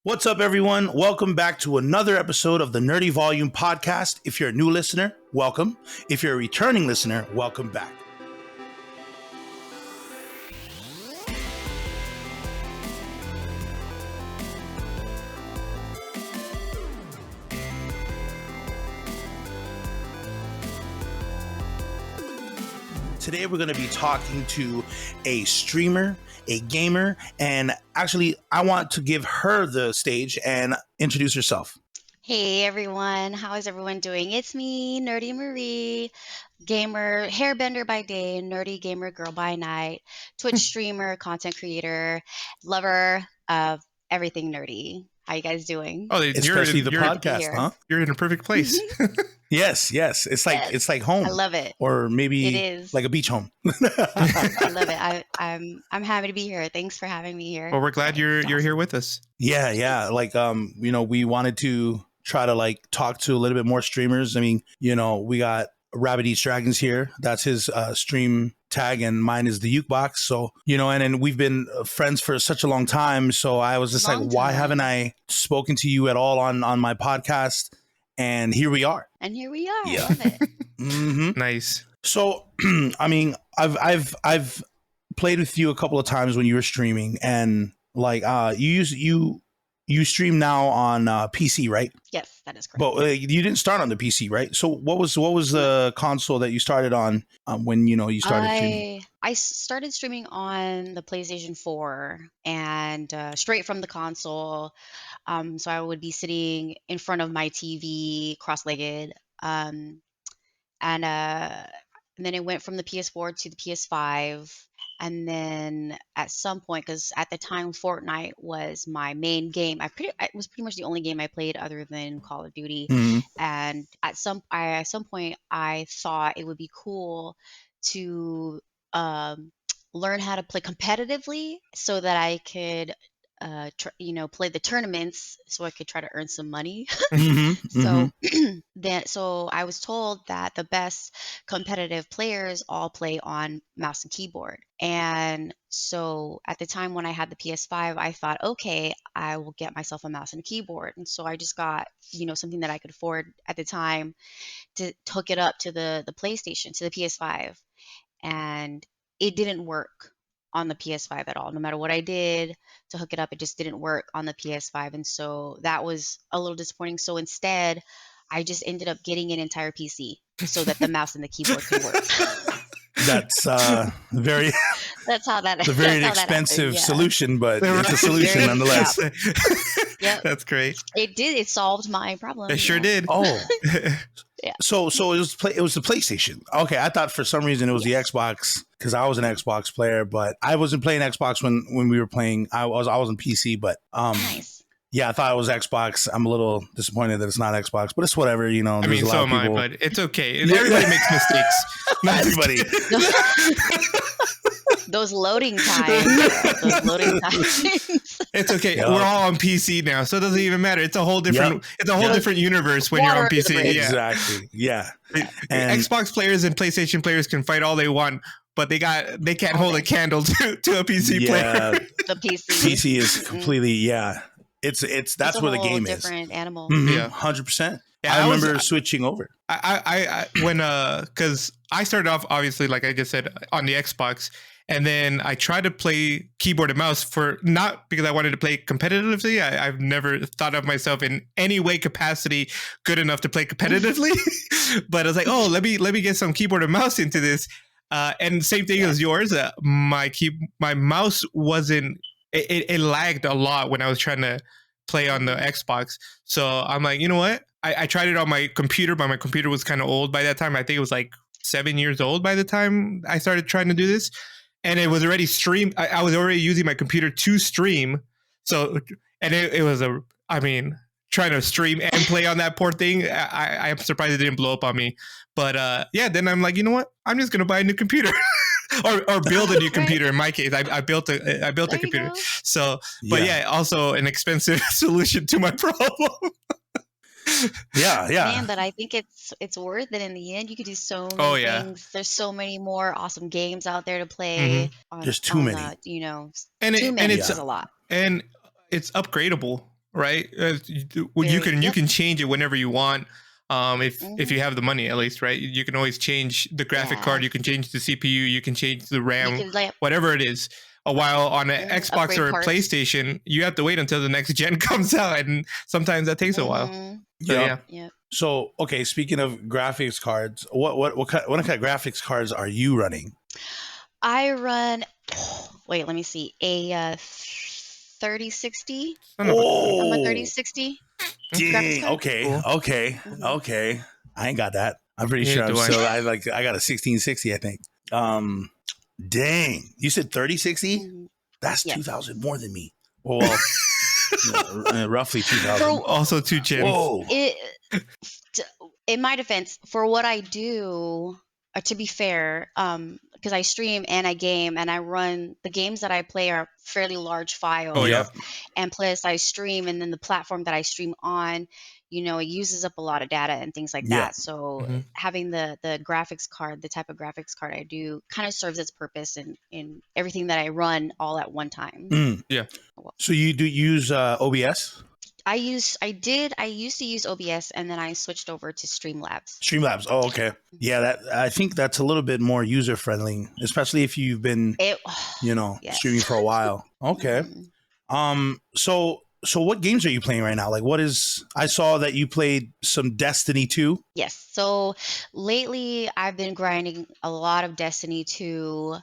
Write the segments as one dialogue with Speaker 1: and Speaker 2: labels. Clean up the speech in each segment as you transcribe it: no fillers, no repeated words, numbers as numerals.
Speaker 1: What's up, everyone? Welcome back to another episode of the Nerdy Volume podcast. If you're a new listener, welcome. If you're a returning listener, welcome back. Today, we're going to be talking to a streamer, a gamer, and actually, I want to give her the stage and introduce herself.
Speaker 2: Hey everyone, how is everyone doing? It's me, Nerdy Mariee, gamer, hairbender by day, nerdy gamer girl by night, Twitch streamer, content creator, lover of everything nerdy. How you guys doing?
Speaker 3: Oh,
Speaker 1: Especially the podcast, huh?
Speaker 3: You're in a perfect place.
Speaker 1: Yes. It's like home.
Speaker 2: I love it.
Speaker 1: Or maybe
Speaker 2: It is.
Speaker 1: like a beach home.
Speaker 2: I love it. I'm happy to be here. Thanks for having me here.
Speaker 3: Well, we're glad you're here with us.
Speaker 1: Yeah. Like we wanted to try to like talk to a little bit more streamers. I mean, we got Rabbit Eats Dragons here. That's his stream tag, and mine is the Ukebox. So, and we've been friends for such a long time. So I was just why haven't I spoken to you at all on my podcast? And here we are.
Speaker 2: Yeah. I
Speaker 1: Yeah.
Speaker 2: love it.
Speaker 1: Mm-hmm.
Speaker 3: Nice.
Speaker 1: So, I mean, I've played with you a couple of times when you were streaming, and like you stream now on PC, right?
Speaker 2: Yes, that is correct.
Speaker 1: But you didn't start on the PC, right? So what was the console that you started on when you started streaming?
Speaker 2: I started streaming on the PlayStation 4 and straight from the console. So I would be sitting in front of my TV, cross-legged, and then it went from the PS4 to the PS5. And then at some point, because at the time Fortnite was my main game, it was pretty much the only game I played other than Call of Duty.
Speaker 1: Mm-hmm.
Speaker 2: And at some point, I thought it would be cool to learn how to play competitively so that I could play the tournaments so I could try to earn some money.
Speaker 1: Mm-hmm.
Speaker 2: So I was told that the best competitive players all play on mouse and keyboard. And so at the time when I had the PS5, I thought, okay, I will get myself a mouse and a keyboard. And so I just got, something that I could afford at the time to hook it up to the PlayStation, to the PS5. And it didn't work on the PS5 at all. No matter what I did to hook it up, it just didn't work on the PS5. And so that was a little disappointing. So instead, I just ended up getting an entire PC so that the mouse and the keyboard could work.
Speaker 1: That's very
Speaker 2: That's how that.
Speaker 1: it's a very
Speaker 2: that's how that
Speaker 1: expensive
Speaker 2: happened, yeah.
Speaker 1: solution, but it's a solution
Speaker 2: Very-
Speaker 1: nonetheless.
Speaker 2: Yep.
Speaker 3: That's great.
Speaker 2: It did. It solved my problem.
Speaker 3: It sure
Speaker 2: yeah.
Speaker 3: did.
Speaker 1: Oh,
Speaker 2: Yeah.
Speaker 1: so it was the PlayStation. Okay, I thought for some reason it was the Xbox because I was an Xbox player, but I wasn't playing Xbox when we were playing. I was on PC, but
Speaker 2: Nice.
Speaker 1: yeah, I thought it was Xbox. I'm a little disappointed that it's not Xbox, but it's whatever.
Speaker 3: I
Speaker 1: There's
Speaker 3: mean,
Speaker 1: a lot
Speaker 3: so
Speaker 1: of
Speaker 3: am I,
Speaker 1: people.
Speaker 3: but it's okay. Everybody makes mistakes.
Speaker 1: Not everybody.
Speaker 2: Those loading times. Those loading times.
Speaker 3: It's okay.
Speaker 1: Yep.
Speaker 3: We're all on PC now, so it doesn't even matter. It's a whole different. It's a whole
Speaker 1: Yep.
Speaker 3: different universe when you're on
Speaker 2: Water under the
Speaker 3: PC.
Speaker 2: bridge.
Speaker 3: Yeah.
Speaker 1: Exactly. Yeah. And-
Speaker 3: Xbox players and PlayStation players can fight all they want, but they can't hold a candle to a PC player.
Speaker 2: The PC.
Speaker 1: PC is completely It's that's
Speaker 2: It's a
Speaker 1: where the
Speaker 2: whole
Speaker 1: game is.
Speaker 2: different animal.
Speaker 3: Yeah.
Speaker 1: 100%.
Speaker 3: Yeah,
Speaker 1: I remember switching over.
Speaker 3: I when because I started off obviously like I just said on the Xbox, and then I tried to play keyboard and mouse for not because I wanted to play competitively. I've never thought of myself in any way capacity good enough to play competitively, but I was like, oh, let me get some keyboard and mouse into this. And same thing as yours. My mouse wasn't. It lagged a lot when I was trying to play on the Xbox. So I'm like, you know what? I tried it on my computer, but my computer was kind of old by that time. I think it was like 7 years old by the time I started trying to do this. And it was already streamed. I was already using my computer to stream. So, and it was trying to stream and play on that poor thing. I'm surprised it didn't blow up on me. But then I'm like, you know what? I'm just going to buy a new computer. or build a new computer. In my case, I built a computer. So, but also an expensive solution to my problem.
Speaker 1: Yeah.
Speaker 2: Man, but I think it's worth it in the end. You could do so many things. There's so many more awesome games out there to play.
Speaker 1: There's too many.
Speaker 2: Too
Speaker 3: And
Speaker 2: many
Speaker 3: it's
Speaker 2: is a lot.
Speaker 3: And it's upgradable. right? You can
Speaker 2: Yep.
Speaker 3: change it whenever you want. If you have the money, at least, right? You can always change the graphic
Speaker 2: Yeah.
Speaker 3: card. You can change the CPU. You can change the
Speaker 2: You
Speaker 3: RAM,
Speaker 2: can like
Speaker 3: whatever it is. While on an Xbox
Speaker 2: upgrade
Speaker 3: or a
Speaker 2: parts.
Speaker 3: PlayStation, you have to wait until the next gen comes out, and sometimes that takes a while. So
Speaker 1: Yep.
Speaker 3: yeah.
Speaker 2: Yep.
Speaker 1: So okay, speaking of graphics cards, what kind of graphics cards are you running?
Speaker 2: I run. Wait, let me see. A 3060.
Speaker 3: Son of a gun.
Speaker 2: I'm a
Speaker 1: Oh,
Speaker 2: 3060 graphics
Speaker 1: dang.
Speaker 2: card.
Speaker 1: Okay,
Speaker 3: Cool.
Speaker 1: okay,
Speaker 2: Mhm.
Speaker 1: okay. I ain't got that. I'm pretty
Speaker 3: Neither
Speaker 1: sure I'm
Speaker 3: do I.
Speaker 1: still. I got a 1660. I think. Dang. You said 3060.
Speaker 2: Mhm.
Speaker 1: That's
Speaker 2: Yes.
Speaker 1: 2,000 more than me. Well, roughly 2,000.
Speaker 2: For
Speaker 3: Also 2 gens.
Speaker 1: Whoa.
Speaker 2: in my defense, for what I do, to be fair, because I stream and I game and I run, the games that I play are fairly large files.
Speaker 3: Oh, yeah.
Speaker 1: Yep.
Speaker 2: And plus I stream, and then the platform that I stream on, it uses up a lot of data and things like
Speaker 1: Yeah.
Speaker 2: that. So
Speaker 3: Mhm.
Speaker 2: having the graphics card, the type of graphics card I do, kind of serves its purpose in everything that I run all at one time.
Speaker 1: Mm.
Speaker 3: Yeah.
Speaker 1: So you do use OBS?
Speaker 2: I used to use OBS, and then I switched over to Streamlabs.
Speaker 1: Streamlabs. Oh, okay. Yeah, I think that's a little bit more user friendly, especially if you've been,
Speaker 2: It,
Speaker 1: streaming
Speaker 2: yes.
Speaker 1: for a while. Okay.
Speaker 2: Mhm.
Speaker 1: So what games are you playing right now? Like, I saw that you played some Destiny 2.
Speaker 2: Yes. So lately, I've been grinding a lot of Destiny 2.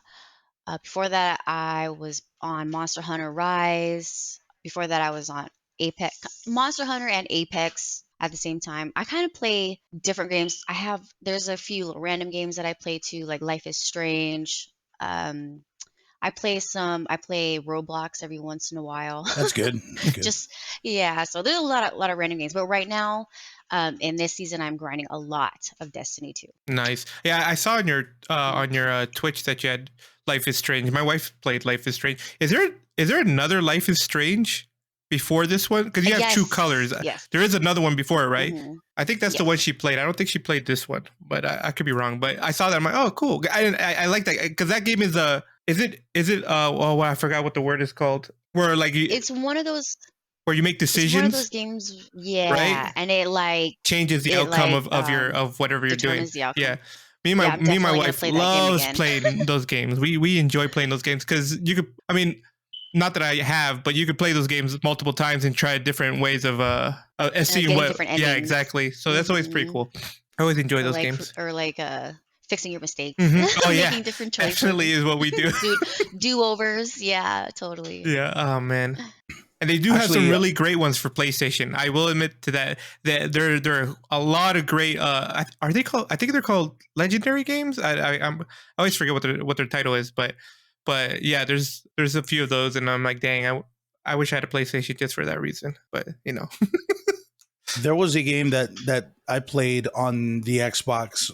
Speaker 2: Before that, I was on Monster Hunter Rise. Before that, I was on Apex, Monster Hunter and Apex at the same time. I kind of play different games. There's a few little random games that I play too, like Life is Strange. I play Roblox every once in a while.
Speaker 1: That's good. That's good.
Speaker 2: Just yeah. So there's a lot of random games. But right now, in this season, I'm grinding a lot of Destiny 2.
Speaker 3: Nice. Yeah, I saw on your Twitch that you had Life is Strange. My wife played Life is Strange. Is there another Life is Strange before this one? Because you have True
Speaker 2: Yes.
Speaker 3: Colors.
Speaker 2: Yes.
Speaker 3: There is another one before it, right?
Speaker 2: Mhm.
Speaker 3: I think that's the
Speaker 2: Yes.
Speaker 3: one she played. I don't think she played this one, but I could be wrong. But I saw that. I'm like, oh, cool. I like that because that game is well, I forgot what the word is called. Where like
Speaker 2: It's one of those.
Speaker 3: where you make
Speaker 2: It's one of
Speaker 3: decisions,
Speaker 2: those games, yeah,
Speaker 3: right?
Speaker 2: and it
Speaker 3: Changes the
Speaker 2: it
Speaker 3: outcome
Speaker 2: like
Speaker 3: of whatever you're doing.
Speaker 2: determines the outcome.
Speaker 3: Yeah. Me and
Speaker 2: Yeah,
Speaker 3: my
Speaker 2: I'm
Speaker 3: me and my
Speaker 2: definitely gonna
Speaker 3: wife
Speaker 2: play that game
Speaker 3: loves
Speaker 2: again.
Speaker 3: playing those games. We enjoy playing those games because you could. I mean, not that I have, but you could play those games multiple times and try different ways of seeing
Speaker 2: getting
Speaker 3: what.
Speaker 2: different
Speaker 3: Yeah,
Speaker 2: endings.
Speaker 3: exactly. So that's always pretty
Speaker 2: Mhm.
Speaker 3: cool. I always enjoy
Speaker 2: Or
Speaker 3: those
Speaker 2: like
Speaker 3: games.
Speaker 2: fixing your mistakes,
Speaker 3: Mhm. Oh yeah,
Speaker 2: making different choices,
Speaker 3: definitely is what we do.
Speaker 2: do-overs. Yeah, totally.
Speaker 3: Yeah. Oh man. And they do have some
Speaker 1: Actually,
Speaker 3: really great ones for PlayStation. I will admit to that. That there are a lot of great. Are they called? I think they're called legendary games. I always forget what their title is, but yeah, there's a few of those, and I'm like, dang, I wish I had a PlayStation just for that reason. But
Speaker 1: there was a game that I played on the Xbox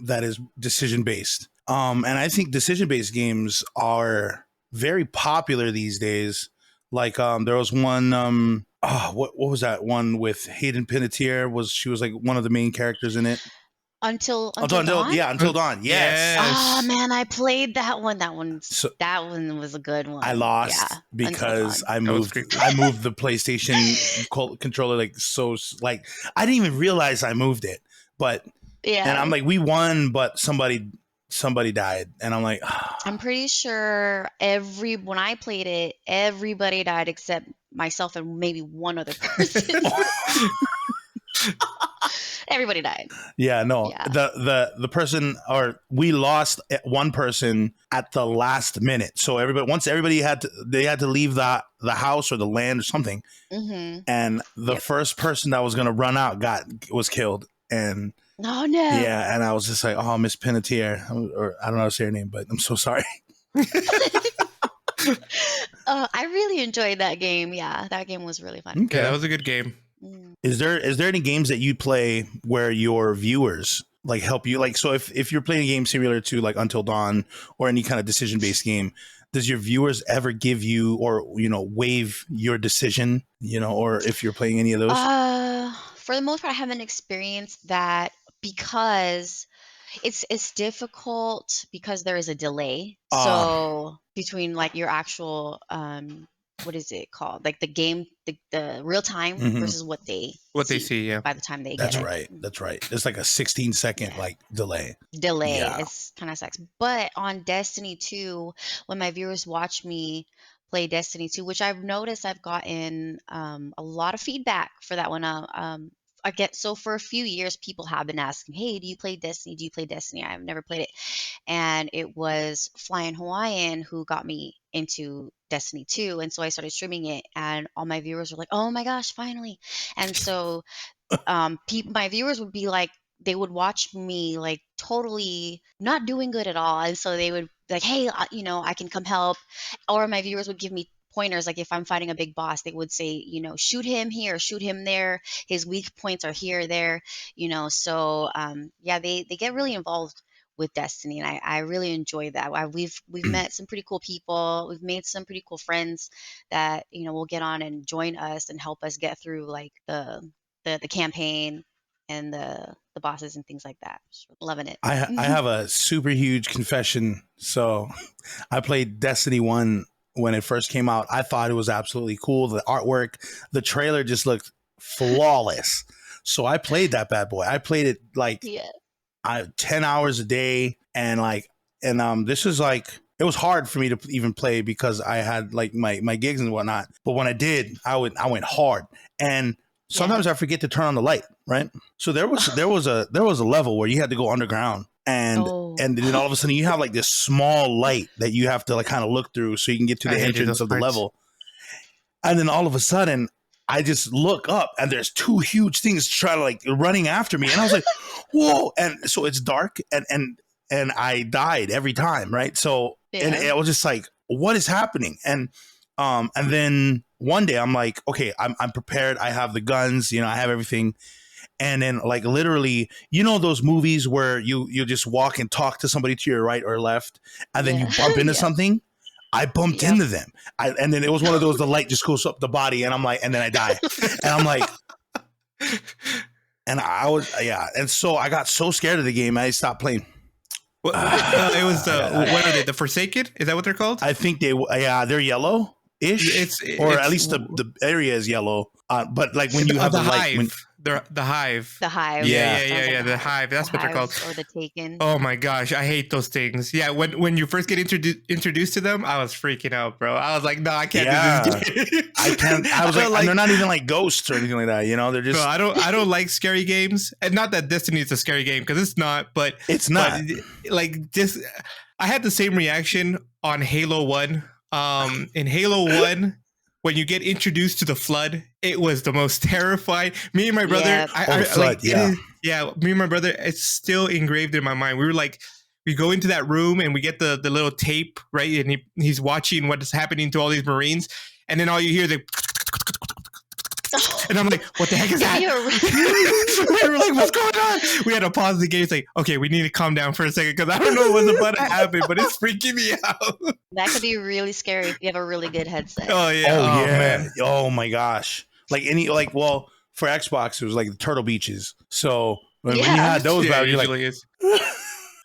Speaker 1: that is decision based. And I think decision based games are very popular these days. Like there was one what was that one with Hayden Panettiere? She was like one of the main characters in it.
Speaker 2: Until Dawn.
Speaker 1: Yeah, Until Dawn. Yes.
Speaker 2: Oh man, I played that one. That one was a good one.
Speaker 1: I lost
Speaker 2: Yeah,
Speaker 1: because I
Speaker 3: That was
Speaker 1: moved
Speaker 3: creepy.
Speaker 1: I moved the PlayStation controller like I didn't even realize I moved it. But
Speaker 2: yeah.
Speaker 1: and I'm like, we won, but somebody died, and I'm like,
Speaker 2: I'm pretty sure when I played it, everybody died except myself and maybe one other person. Everybody died.
Speaker 1: yeah, no,
Speaker 2: Yeah.
Speaker 1: the person, or we lost one person at the last minute. So once everybody had to leave the house or the land or something,
Speaker 2: Mm-hmm.
Speaker 1: and the first person that was gonna run out was killed, and.
Speaker 2: Oh no.
Speaker 1: Yeah, and I was just like, "Oh, Miss Panettiere," or I don't know how to say her name, but I'm so sorry.
Speaker 2: I really enjoyed that game. Yeah, that game was really fun.
Speaker 3: Yeah, that was a good game.
Speaker 1: Is there any games that you play where your viewers like help you? Like, so if you're playing a game similar to like Until Dawn or any kind of decision based game, does your viewers ever give you or waive your decision? Or if you're playing any of those?
Speaker 2: For the most part, I haven't experienced that because it's difficult because there is a delay. So between like your actual what is it called? Like the game, the real time versus what they
Speaker 3: see. Yeah,
Speaker 2: by the time they
Speaker 1: That's
Speaker 2: get
Speaker 1: right.
Speaker 2: it.
Speaker 1: That's right. It's like a 16-second like delay. Yeah.
Speaker 2: It's kind of sucks. But on Destiny 2, when my viewers watch me play Destiny 2, which I've noticed I've gotten a lot of feedback for that one. I get so for a few years people have been asking, "Hey, do you play Destiny? Do you play Destiny?" I've never played it, and it was Flying Hawaiian who got me into Destiny 2, and so I started streaming it, and all my viewers were like, "Oh my gosh, finally!" And so my viewers would be like, they would watch me like totally not doing good at all, and so they would be like, hey, I can come help. Or my viewers would give me pointers, like if I'm fighting a big boss, they would say, shoot him here, shoot him there, his weak points are here, there, so yeah, they get really involved with Destiny, and I really enjoy that. We've met some pretty cool people, we've made some pretty cool friends that will get on and join us and help us get through like the campaign and the bosses and things like that. Just loving it.
Speaker 1: I have a super huge confession. So I played Destiny 1 when it first came out. I thought it was absolutely cool. The artwork, the trailer just looked flawless. So I played that bad boy. I played it like 10 hours a day, and this is like, it was hard for me to even play because I had like my gigs and whatnot. But when I did, I went hard. And sometimes I forget to turn on the light, right? So there was a level where you had to go underground, and then all of a sudden you have like this small light that you have to like kind of look through so you can get to the entrance of the level. And then all of a sudden I just look up and there's two huge things trying to like running after me, and I was like, whoa! And so it's dark, and I died every time, right? So and I was just like, what is happening? And then one day I'm like, okay, I'm prepared. I have the guns, I have everything. And then like literally, those movies where you just walk and talk to somebody to your right or left, and then you bump into something. I bumped into them. And then it was one of those, the light just goes up the body, and I'm like, and then I die. And I'm like, and I was, And so I got so scared of the game, I stopped playing.
Speaker 3: Well, it was what are they? The Forsaken? Is that what they're called?
Speaker 1: I think they're yellow. Or at least the area is yellow. But like when you have the light,
Speaker 3: the hive.
Speaker 2: The hive.
Speaker 3: Yeah. The hive. That's what they're called.
Speaker 2: Or the Taken.
Speaker 3: Oh my gosh, I hate those things. Yeah, when you first get introduced to them, I was freaking out, bro. I was like, no, I can't do this.
Speaker 1: I can't. I was like, they're not even like ghosts or anything like that. They're just.
Speaker 3: Bro, I don't like scary games, and not that Destiny is a scary game because it's not. But
Speaker 1: it's not.
Speaker 3: But, like just, I had the same reaction on Halo 1. In Halo 1, when you get introduced to the flood, it was the most terrifying. Me and my brother, me and my brother, it's still engraved in my mind. We were like, we go into that room and we get the little tape, right? And he's watching what is happening to all these Marines, and then all you hear and I'm like, what the heck is that? We were like, what's going on? We had to pause the game. It's like, okay, we need to calm down for a second because I don't know what's about to happen, but it's freaking me out.
Speaker 2: That could be really scary if you have a really good headset.
Speaker 3: Oh yeah.
Speaker 1: Oh yeah.
Speaker 3: Man.
Speaker 1: Oh my gosh. For Xbox, it was like the Turtle Beaches. So when you had those, you're like,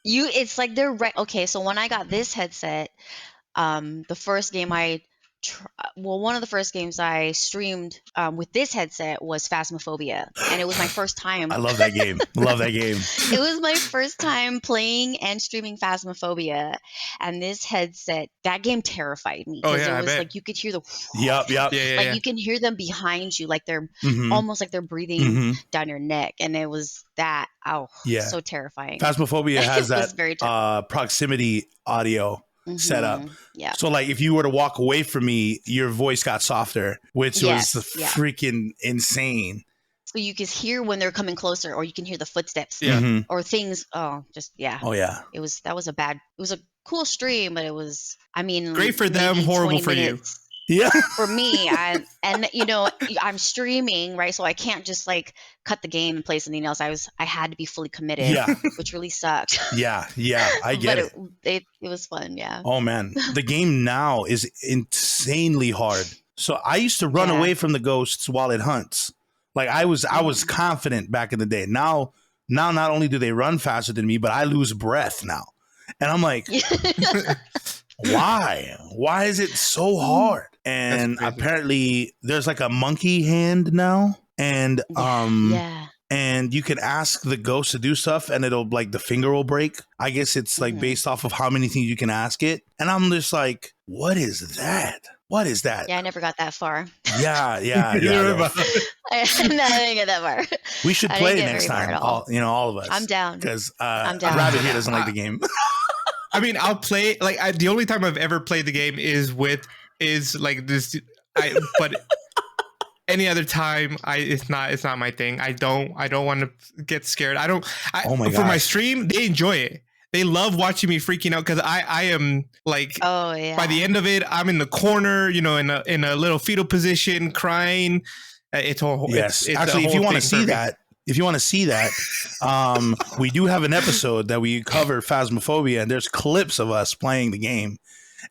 Speaker 2: it's like they're right. Okay, so when I got this headset, the first game one of the first games I streamed with this headset was Phasmophobia, and it was my first time.
Speaker 1: I love that game.
Speaker 2: It was my first time playing and streaming Phasmophobia, and this headset, that game terrified me because it was like you could hear the you can hear them behind you, like they're almost like they're breathing down your neck, and it was that so terrifying.
Speaker 1: Phasmophobia has that proximity audio set up.
Speaker 2: Yeah.
Speaker 1: So like if you were to walk away from me, your voice got softer, which was freaking insane.
Speaker 2: So you can hear when they're coming closer, or you can hear the footsteps or things. Oh yeah. It was a cool stream, but it was,
Speaker 3: great for them, horrible for you.
Speaker 1: Yeah.
Speaker 2: For me, I'm streaming, right? So I can't just like cut the game and play something else. I had to be fully committed, which really sucked.
Speaker 1: Yeah, I get it.
Speaker 2: It was fun, yeah.
Speaker 1: Oh man, the game now is insanely hard. So I used to run away from the ghosts while it hunts. Like I was confident back in the day. Now not only do they run faster than me, but I lose breath now, and I'm like, why? Why is it so hard? and
Speaker 3: crazy.
Speaker 1: apparently there's like a monkey hand now, and
Speaker 2: Yeah.
Speaker 1: and you can ask the ghost to do stuff, and it'll like the finger will break. I guess it's like based off of how many things you can ask it, and I'm just like, what is that? What is that?
Speaker 2: Yeah, I never got that far.
Speaker 1: Yeah.
Speaker 3: You
Speaker 1: No.
Speaker 3: remember?
Speaker 2: I didn't get that far.
Speaker 1: We should
Speaker 2: I
Speaker 1: play
Speaker 2: didn't
Speaker 1: it
Speaker 2: get
Speaker 1: next
Speaker 2: very far
Speaker 1: time.
Speaker 2: at all.
Speaker 1: All of us.
Speaker 2: I'm down.
Speaker 1: Because
Speaker 2: I'm down.
Speaker 1: Rabbit here doesn't like the game.
Speaker 3: I mean, I'll play like the only time I've ever played the game is like this. But any other time, it's not my thing. I don't want to get scared.
Speaker 1: Oh my
Speaker 3: for my
Speaker 1: gosh.
Speaker 3: stream, they enjoy it. They love watching me freaking out because I am like,
Speaker 2: Oh yeah.
Speaker 3: by the end of it, I'm in the corner, in a little fetal position, crying. It's all
Speaker 1: Yes.
Speaker 3: It's
Speaker 1: Actually, if you want to see that, we do have an episode that we cover Phasmophobia, and there's clips of us playing the game,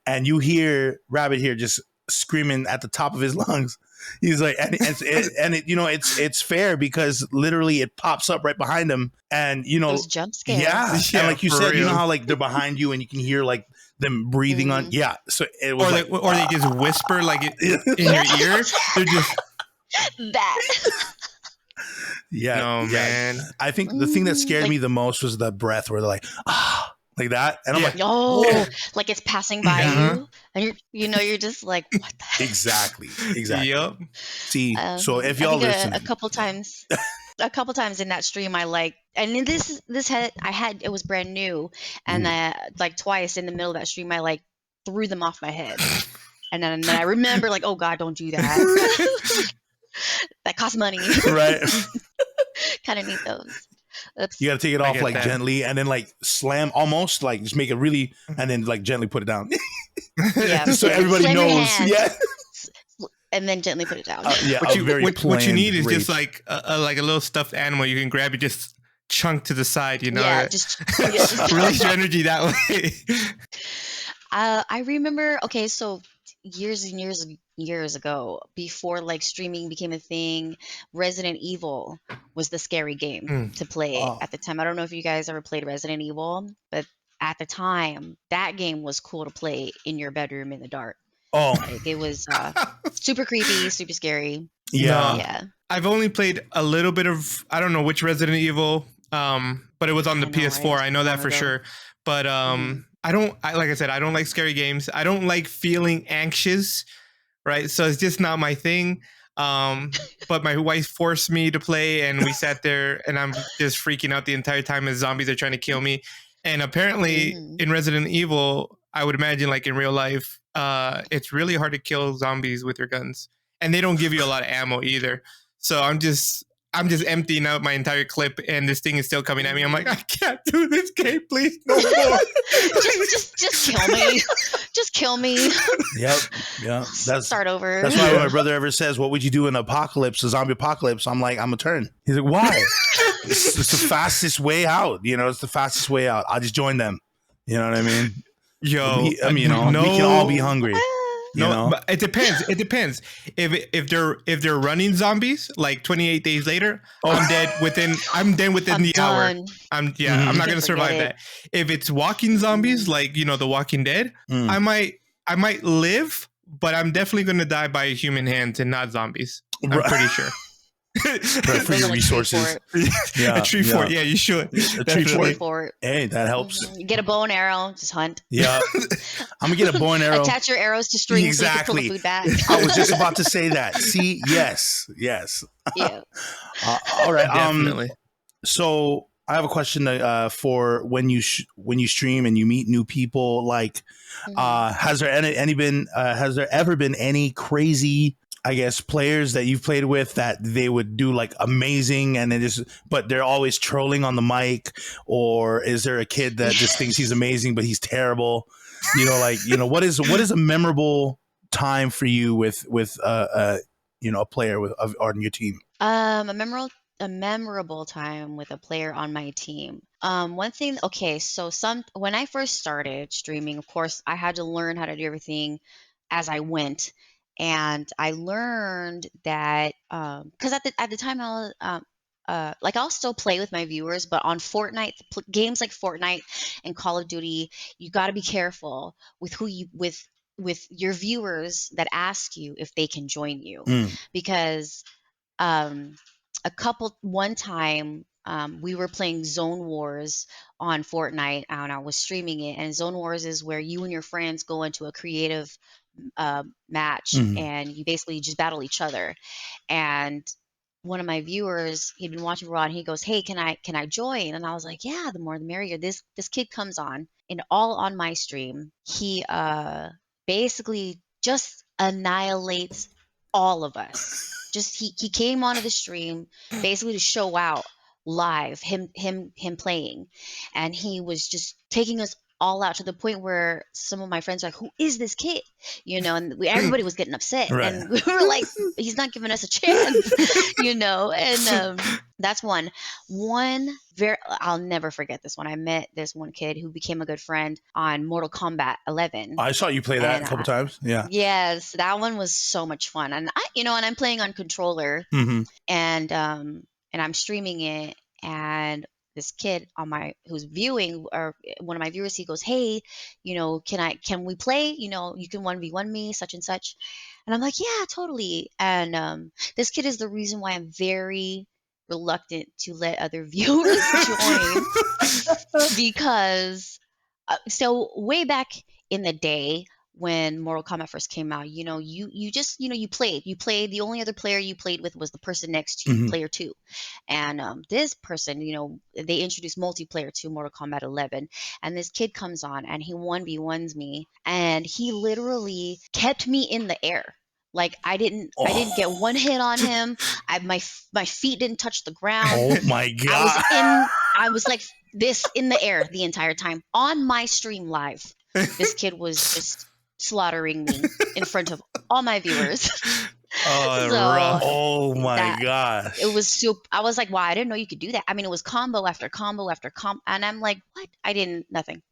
Speaker 1: and you hear Rabbit here just screaming at the top of his lungs. He's like, it's fair because literally it pops up right behind him, and
Speaker 2: those jump scares.
Speaker 1: yeah, and like you
Speaker 3: for
Speaker 1: said, you know
Speaker 3: real.
Speaker 1: how like they're behind you and you can hear like them breathing on. Yeah, so it was
Speaker 3: or they just whisper like in your ear. They're just
Speaker 2: that.
Speaker 1: yeah.
Speaker 3: no
Speaker 1: yeah.
Speaker 3: man.
Speaker 1: I think the thing that scared me the most was the breath, where they're like like that, and I'm like,
Speaker 2: Oh, like it's passing by
Speaker 3: Yeah.
Speaker 2: you, and you're just like, what the heck?
Speaker 1: exactly.
Speaker 3: Yep.
Speaker 1: See, so if
Speaker 2: I
Speaker 1: y'all
Speaker 2: think
Speaker 1: listen,
Speaker 2: a couple times in that stream, and in this it was brand new, and like twice in the middle of that stream, I like threw them off my head, and then I remember like, oh God, don't do that. That costs money.
Speaker 1: right?
Speaker 2: Kind of need those. Oops.
Speaker 1: You got to take it
Speaker 3: I
Speaker 1: off
Speaker 3: get
Speaker 1: like
Speaker 3: that.
Speaker 1: gently, and then like slam, almost like just make it really, and then like gently put it down,
Speaker 2: Yeah.
Speaker 1: so everybody
Speaker 2: Slam your
Speaker 1: knows.
Speaker 2: hand.
Speaker 1: Yeah,
Speaker 2: And then gently put it down.
Speaker 1: yeah.
Speaker 3: What
Speaker 1: a
Speaker 3: you
Speaker 1: very
Speaker 3: what you
Speaker 1: planned
Speaker 3: need is
Speaker 1: rape.
Speaker 3: just like a little stuffed animal you can grab and just chunk to the side.
Speaker 2: Yeah, just
Speaker 3: release your energy that way.
Speaker 2: I remember, okay, so years and years ago, before like streaming became a thing, Resident Evil was the scary game to play
Speaker 1: Oh.
Speaker 2: at the time. I don't know if you guys ever played Resident Evil, but at the time, that game was cool to play in your bedroom in the dark.
Speaker 1: Oh,
Speaker 2: Like it was super creepy, super scary.
Speaker 1: yeah.
Speaker 2: Yeah.
Speaker 3: I've only played a little bit of, I don't know which Resident Evil, but it was on the
Speaker 2: I know,
Speaker 3: PS4.
Speaker 2: right?
Speaker 3: I know that
Speaker 2: Long
Speaker 3: for
Speaker 2: ago.
Speaker 3: sure. But like I said, I don't like scary games. I don't like feeling anxious, right? So it's just not my thing. But my wife forced me to play, and we sat there, and I'm just freaking out the entire time as zombies are trying to kill me. And apparently, in Resident Evil, I would imagine, like in real life, it's really hard to kill zombies with your guns, and they don't give you a lot of ammo either. So I'm just emptying out my entire clip, and this thing is still coming at me. I'm like, I can't do this game, please, no more.
Speaker 2: just kill me. Just kill me.
Speaker 1: Yep. Yeah. That's
Speaker 2: Start over.
Speaker 1: That's why when my brother ever says, "What would you do in an apocalypse, a zombie apocalypse?" I'm like, "I'm gonna turn." He's like, "Why?" it's the fastest way out. It's the fastest way out. I'll just join them. You know what I mean?
Speaker 3: Yo,
Speaker 1: I mean, we can all be hungry.
Speaker 3: No, but it depends. It depends. If they're running zombies, like 28 days later, I'm dead within. I'm dead within the hour.
Speaker 2: done.
Speaker 3: I'm not
Speaker 2: You
Speaker 3: gonna
Speaker 2: can
Speaker 3: survive
Speaker 2: forget
Speaker 3: that. If it's walking zombies, like The Walking Dead, I might live, but I'm definitely gonna die by human hands and not zombies. I'm pretty sure.
Speaker 1: Right, for
Speaker 2: There's
Speaker 1: your
Speaker 2: a tree
Speaker 1: resources.
Speaker 3: A tree fort. Yeah, you should.
Speaker 1: A tree
Speaker 3: Definitely.
Speaker 1: fort. Hey, that helps.
Speaker 2: You get a bow and arrow, just hunt.
Speaker 1: Yeah, I'm gonna get a bow and arrow.
Speaker 2: Attach your arrows to strings
Speaker 1: Exactly.
Speaker 2: so you can pull the food back.
Speaker 1: I was just about to say that. See, yes.
Speaker 2: Yeah.
Speaker 1: All right.
Speaker 3: Definitely.
Speaker 1: So I have a question for when you stream and you meet new people. Like, has there ever been any crazy, I guess, players that you've played with that they would do like amazing and but they're always trolling on the mic? Or is there a kid that just thinks he's amazing but he's terrible? What is a memorable time for you with a player on your team?
Speaker 2: A memorable time with a player on my team. One thing, okay, so when I first started streaming, of course, I had to learn how to do everything as I went. And I learned that because at the time I was like I'll still play with my viewers, but on Fortnite games like Fortnite and Call of Duty, you got to be careful with with your viewers that ask you if they can join you,
Speaker 1: Mm.
Speaker 2: because one time we were playing Zone Wars on Fortnite, and I was streaming it. And Zone Wars is where you and your friends go into a creative match,
Speaker 1: Mhm.
Speaker 2: and you basically just battle each other. And one of my viewers, he'd been watching Raw, and he goes, "Hey, can I join?" And I was like, "Yeah, the more the merrier." This kid comes on, and all on my stream, he basically just annihilates all of us. Just he came onto the stream basically to show out live him playing, and he was just taking us all out to the point where some of my friends were like, "Who is this kid?" And everybody was getting upset,
Speaker 1: Right.
Speaker 2: and we were like, "He's not giving us a chance," And that's one very, I'll never forget this one. I met this one kid who became a good friend on Mortal Kombat 11.
Speaker 1: I saw you play that
Speaker 2: And
Speaker 1: a couple times. Yeah.
Speaker 2: yes, that one was so much fun. And and I'm playing on controller,
Speaker 1: Mm-hmm.
Speaker 2: and I'm streaming it, and this kid who's viewing, or one of my viewers, he goes, "Hey, can we play? You can 1v1 me, such and such." And I'm like, "Yeah, totally." And this kid is the reason why I'm very reluctant to let other viewers join, because so way back in the day when Mortal Kombat first came out, you just you played. The only other player you played with was the person next to you,
Speaker 1: Mm-hmm.
Speaker 2: player two. And this person, they introduced multiplayer to Mortal Kombat 11, and this kid comes on and he 1v1s me, and he literally kept me in the air. Like I didn't get one hit on him. My feet didn't touch the ground.
Speaker 1: Oh my god!
Speaker 2: I was like this in the air the entire time on my stream live. This kid was just slaughtering me in front of all my viewers.
Speaker 3: Oh,
Speaker 2: So
Speaker 3: rough.
Speaker 1: Oh my gosh!
Speaker 2: it was super. I was like, wow, I didn't know you could do that. I mean, it was combo after combo after combo, and I'm like, what? I didn't nothing.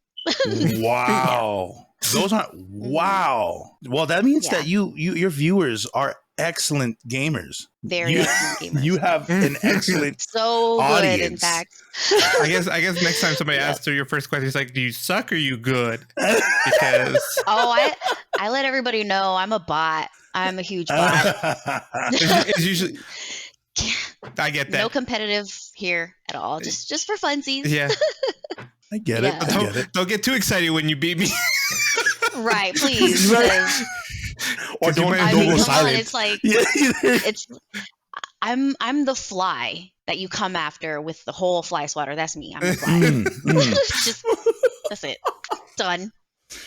Speaker 1: Wow. Those aren't wow. Well, that means
Speaker 2: Yeah.
Speaker 1: that your viewers are excellent gamers.
Speaker 2: Very
Speaker 1: You,
Speaker 2: excellent gamers.
Speaker 1: you have an excellent
Speaker 2: So good, in
Speaker 1: audience.
Speaker 2: fact.
Speaker 3: I guess next time somebody
Speaker 2: Yep.
Speaker 3: asks her your first question, it's like, "Do you suck or you good?" Because
Speaker 2: Oh, I let everybody know I'm a bot. I'm a huge bot.
Speaker 3: it's usually I get that.
Speaker 2: No competitive here at all. Just for funsies.
Speaker 3: Yeah.
Speaker 1: I get
Speaker 2: Yeah.
Speaker 1: it. I get it.
Speaker 3: Don't get too excited when you beat me.
Speaker 2: Right, please.
Speaker 1: Right. Or
Speaker 3: 'Cause you
Speaker 1: don't,
Speaker 3: might-
Speaker 2: I
Speaker 1: don't
Speaker 2: mean,
Speaker 1: go
Speaker 2: come
Speaker 1: silent.
Speaker 2: on. It's like
Speaker 1: Yeah.
Speaker 2: it's I'm the fly that you come after with the whole fly swatter. That's me. I'm the fly. Just that's it. Done.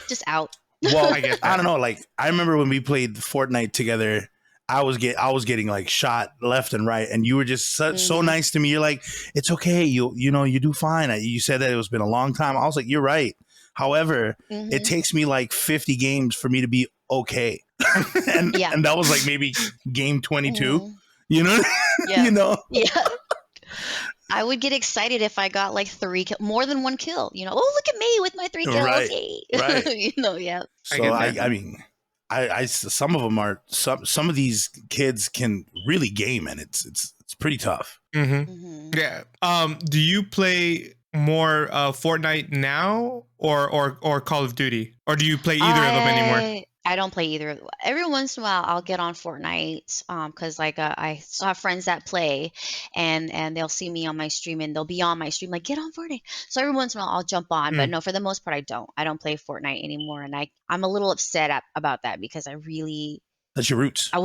Speaker 2: Just out.
Speaker 1: Well,
Speaker 3: I get that.
Speaker 1: I don't know. Like I remember when we played Fortnite together, I was getting like shot left and right, and you were just so
Speaker 2: Mhm.
Speaker 1: nice to me. You're like, it's okay. You do fine. You said that it's been a long time. I was like, you're right. However,
Speaker 2: Mhm.
Speaker 1: it takes me like 50 games for me to be okay, and
Speaker 2: Yeah.
Speaker 1: and that was like maybe game 22.
Speaker 2: Mhm.
Speaker 1: You know,
Speaker 2: Yeah. Yeah. I would get excited if I got like more than one kill. Oh, look at me with my 3 kills.
Speaker 1: Right,
Speaker 2: Yay.
Speaker 1: right.
Speaker 2: Yeah.
Speaker 1: So
Speaker 3: get
Speaker 1: I
Speaker 3: that.
Speaker 1: mean, I some of them are some of these kids can really game, and it's pretty tough.
Speaker 3: Mm-hmm.
Speaker 2: Mhm.
Speaker 3: Yeah. Do you play more Fortnite now or Call of Duty, or do you play either of them anymore?
Speaker 2: I don't play either. Every once in a while, I'll get on Fortnite, because like I still have friends that play, and they'll see me on my stream, and they'll be on my stream like, get on Fortnite. So every once in a while, I'll jump on, but no, for the most part, I don't. I don't play Fortnite anymore, and I'm a little upset about that, because
Speaker 1: That's your roots.
Speaker 2: I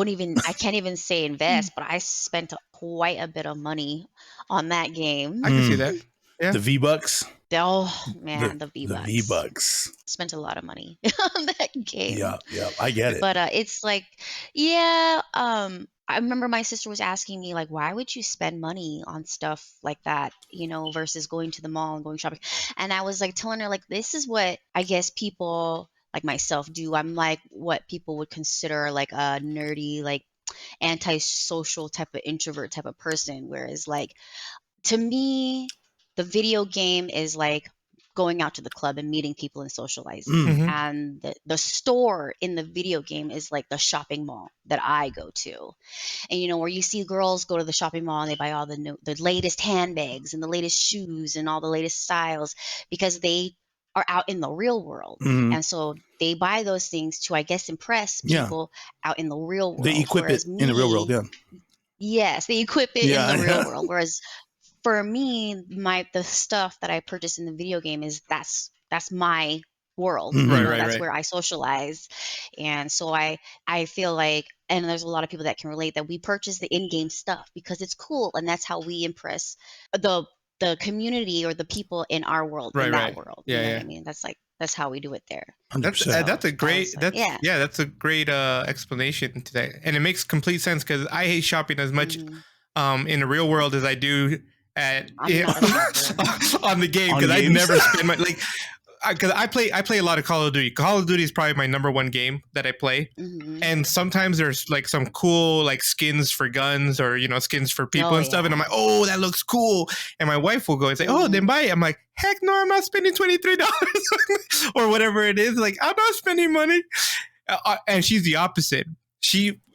Speaker 2: can't even say invest, but I spent quite a bit of money on that game.
Speaker 3: I can see that. Yeah.
Speaker 1: The V-Bucks.
Speaker 2: Oh man, the V-Bucks.
Speaker 1: The V-Bucks.
Speaker 2: Spent a lot of money on that game.
Speaker 1: Yeah, I get it.
Speaker 2: But it's like, yeah, I remember my sister was asking me like, why would you spend money on stuff like that, versus going to the mall and going shopping? And I was like telling her like, this is what I guess people like myself do. I'm like what people would consider like a nerdy, like antisocial type of introvert type of person. Whereas like to me, the video game is like going out to the club and meeting people and socializing.
Speaker 1: Mm.
Speaker 3: Mhm.
Speaker 2: And the store in the video game is like the shopping mall that I go to. And where you see girls go to the shopping mall and they buy all the latest handbags and the latest shoes and all the latest styles, because they are out in the real world.
Speaker 1: Mhm.
Speaker 2: And so they buy those things to, I guess, impress
Speaker 1: Yeah.
Speaker 2: people out in the real world.
Speaker 1: They equip it
Speaker 2: Whereas
Speaker 1: in the real world.
Speaker 2: me,
Speaker 1: Yeah.
Speaker 2: yes, they equip it in
Speaker 1: Yeah.
Speaker 2: the real
Speaker 1: Yeah.
Speaker 2: world. Whereas for me, the stuff that I purchase in the video game is that's my world.
Speaker 1: Mhm.
Speaker 3: Right,
Speaker 2: That's
Speaker 3: right.
Speaker 2: where I socialize. And so I feel like, and there's a lot of people that can relate, that we purchase the in-game stuff because it's cool, and that's how we impress the community or the people in our world, in that
Speaker 3: Right.
Speaker 2: world.
Speaker 3: Yeah,
Speaker 2: You know
Speaker 3: yeah.
Speaker 2: what I mean? That's how we do it there.
Speaker 1: 100%.
Speaker 3: That's a great
Speaker 2: Yeah.
Speaker 3: that's a great explanation to that, and it makes complete sense because I hate shopping as much in the real world as I do at
Speaker 2: I'm not a shopper.
Speaker 3: on the game,
Speaker 1: On
Speaker 3: because I
Speaker 1: games?
Speaker 3: never spend my like because I play a lot of Call of Duty. Call of Duty is probably my number one game that I play. And sometimes there's like some cool like skins for guns, or skins for people and stuff, and I'm like, oh, that looks cool. And my wife will go and say, oh, then buy it. I'm like, heck no, I'm not spending $23 or whatever it is. Like, I'm not spending money. And she's the opposite.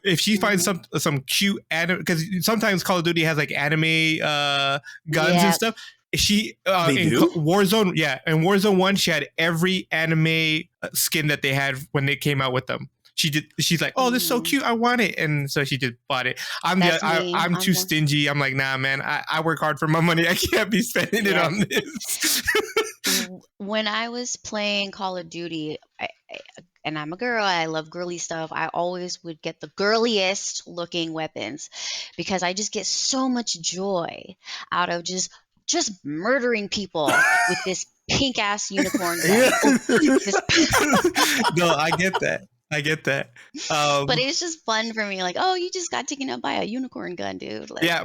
Speaker 3: If she finds some cute anime, because sometimes Call of Duty has like anime guns and stuff. She
Speaker 1: They
Speaker 3: in
Speaker 1: do?
Speaker 3: Warzone, in Warzone 1, she had every anime skin that they had when they came out with them. She's like, oh, this is so cute, I want it, and so she just bought it. I'm too stingy. I'm like, nah, man, I work hard for my money. I can't be spending it on this.
Speaker 2: When I was playing Call of Duty, and I'm a girl, I love girly stuff, I always would get the girliest looking weapons because I just get so much joy out of just murdering people with this pink ass unicorn gun.
Speaker 3: No, I get that.
Speaker 2: But it's just fun for me. Like, oh, you just got taken up by a unicorn gun, dude. Like,
Speaker 3: yeah,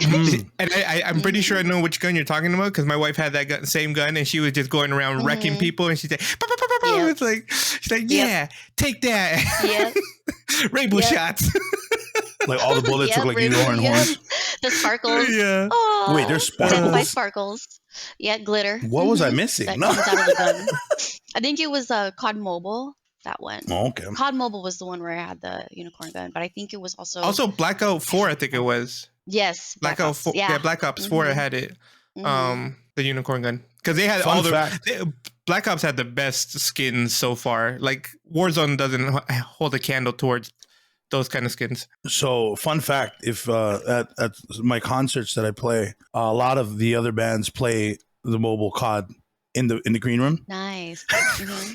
Speaker 3: and I'm pretty sure I know which gun you're talking about, because my wife had that same gun, and she was just going around wrecking people, and she's like, it's like, she's like, yeah, take that, rainbow shots.
Speaker 1: Like all the bullets look like unicorn horns.
Speaker 2: The sparkles.
Speaker 3: Yeah.
Speaker 2: Oh,
Speaker 1: Wait, there's
Speaker 2: death by
Speaker 1: sparkles?
Speaker 2: sparkles. Yeah, glitter.
Speaker 1: What was I missing?
Speaker 2: That
Speaker 1: No.
Speaker 2: comes out of the gun. I think it was COD Mobile. That one.
Speaker 1: Oh, okay.
Speaker 2: COD Mobile was the one where I had the unicorn gun, but I think it was also
Speaker 3: Blackout 4. I think it was.
Speaker 2: Yes,
Speaker 3: Blackout 4. Yeah, Black Ops 4 had it. The unicorn gun, because they had Black Ops had the best skins so far. Like Warzone doesn't hold a candle towards those kind of skins.
Speaker 1: So, fun fact: if at my concerts that I play, a lot of the other bands play the mobile COD in the green room.
Speaker 2: Nice.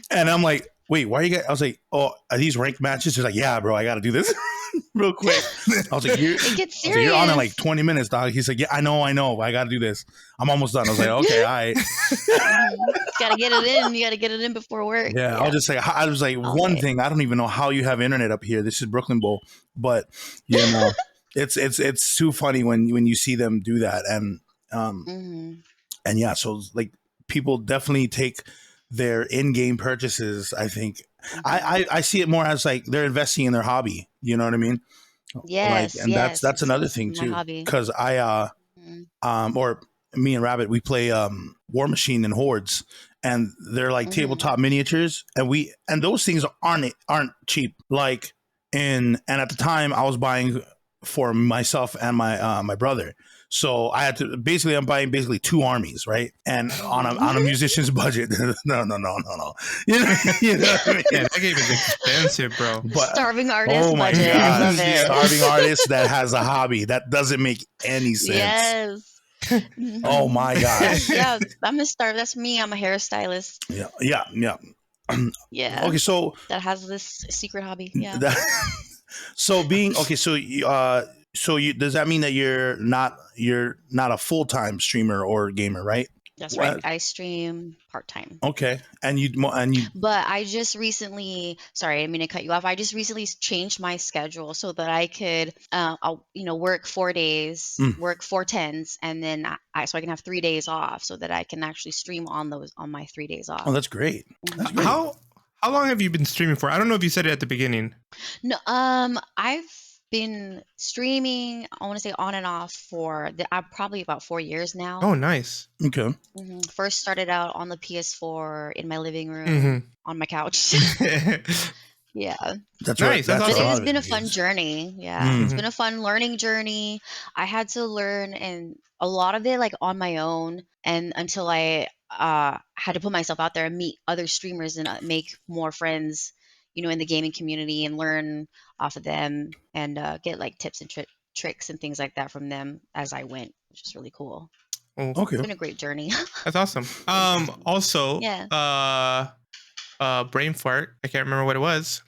Speaker 1: And I'm like, wait, why are you guys? I was like, oh, are these ranked matches? He's like, yeah, bro, I got to do this real quick. I was like,
Speaker 2: it gets serious.
Speaker 1: You're on in like 20 minutes, dog. He's like, yeah, I know, I got to do this. I'm almost done. I was like, okay, all right.
Speaker 2: Gotta get it in. You gotta get it in before work.
Speaker 1: Yeah, I'll just say, I was like, one thing, I don't even know how you have internet up here. This is Brooklyn Bowl, but it's too funny when you see them do that, and yeah, so like people definitely take their in-game purchases. I think I see it more as like they're investing in their hobby. You know what I mean?
Speaker 2: Yes,
Speaker 1: and that's another thing too, because or me and Rabbit, we play War Machine and Hordes, and they're like tabletop miniatures, and those things aren't cheap. Like and at the time I was buying for myself and my brother, so I had to I'm buying basically 2 armies, right? And on a musician's budget. No. You know what I mean?
Speaker 3: Yeah, that game is expensive, bro.
Speaker 2: But, starving artist.
Speaker 1: Oh my
Speaker 2: budget.
Speaker 1: god,
Speaker 2: I love it.
Speaker 1: Starving artist that has a hobby that doesn't make any sense.
Speaker 2: Yes.
Speaker 1: Oh my gosh.
Speaker 2: Yeah, I'm a star. That's me. I'm a hairstylist.
Speaker 1: Yeah.
Speaker 2: Yeah.
Speaker 1: Okay, so
Speaker 2: that has this secret hobby. Yeah.
Speaker 1: So you does that mean that you're not a full-time streamer or gamer, right?
Speaker 2: That's right. I stream part-time.
Speaker 1: Okay. And you
Speaker 2: But I just recently, sorry, I didn't mean to cut you off. I just recently changed my schedule so that I could work 4 days, work 4 tens, and then so I can have 3 days off, so that I can actually stream on my 3 days off.
Speaker 1: Oh, that's great. That's great.
Speaker 3: How long have you been streaming for? I don't know if you said it at the beginning.
Speaker 2: No, I've been streaming, I want to say on and off for probably about 4 years now.
Speaker 3: Oh, nice.
Speaker 1: Okay.
Speaker 2: First started out on the PS4 in my living room on my couch. Yeah.
Speaker 1: That's
Speaker 3: nice.
Speaker 1: Right.
Speaker 2: But it has been a fun journey. Yeah. It's been a fun learning journey. I had to learn, and a lot of it like on my own, and until I had to put myself out there and meet other streamers and make more friends, in the gaming community, and learn off of them, and get like tips and tricks and things like that from them as I went, which is really cool.
Speaker 3: Oh,
Speaker 1: Okay.
Speaker 2: It's been a great journey.
Speaker 3: that's awesome. Also,
Speaker 2: Yeah.
Speaker 3: brain fart. I can't remember what it was.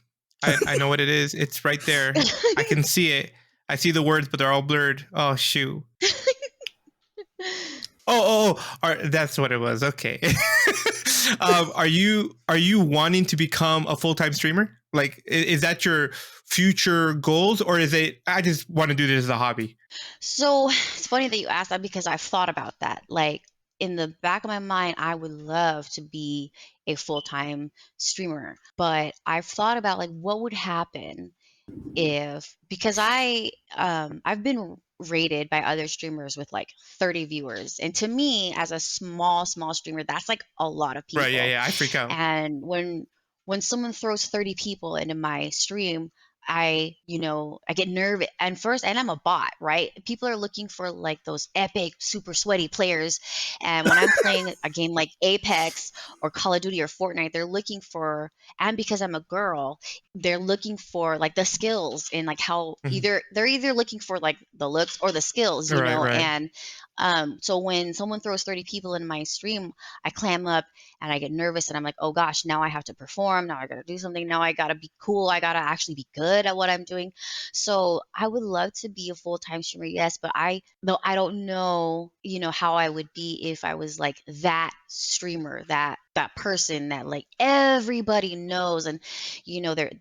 Speaker 3: I know what it is. It's right there. I can see it. I see the words, but they're all blurred. Oh shoot. That's what it was. Okay. Are you wanting to become a full-time streamer? Like, is that your future goals, or is it I just want to do this as a hobby?
Speaker 2: So it's funny that you asked that, because I've thought about that. Like, in the back of my mind, I would love to be a full-time streamer, but I've thought about like what would happen because I've been rated by other streamers with like 30 viewers, and to me, as a small streamer, that's like a lot of
Speaker 3: Right,
Speaker 2: people.
Speaker 3: yeah, I freak out.
Speaker 2: And when someone throws 30 people into my stream, I get nervous. And first, and I'm a bot, right? People are looking for like those epic, super sweaty players. And when I'm playing a game like Apex or Call of Duty or Fortnite, they're looking for, and because I'm a girl, they're looking for like the skills, and like how they're either looking for like the looks or the skills,
Speaker 3: Right.
Speaker 2: And so when someone throws 30 people in my stream, I clam up and I get nervous, and I'm like, oh gosh, now I have to perform. Now I got to do something. Now I got to be cool. I got to actually be good at what I'm doing. So I would love to be a full-time streamer, yes, but I don't know, how I would be if I was like that streamer, that person that like everybody knows, and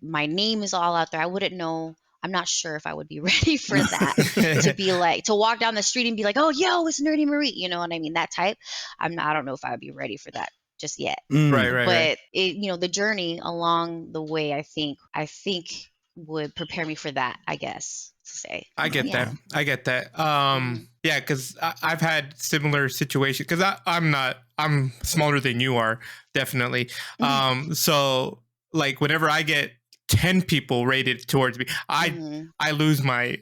Speaker 2: my name is all out there. I wouldn't know. I'm not sure if I would be ready for that, to be like, to walk down the street and be like, oh, yo, it's Nerdy Mariee. You know what I mean? That type. I don't know if I would be ready for that just yet.
Speaker 3: Right.
Speaker 2: But the journey along the way, I think would prepare me for that, I guess, to say.
Speaker 3: I get that. I get that. Yeah, because I've had similar situations. Because I'm smaller than you are, definitely. So like whenever I get 10 people rated towards me, I lose my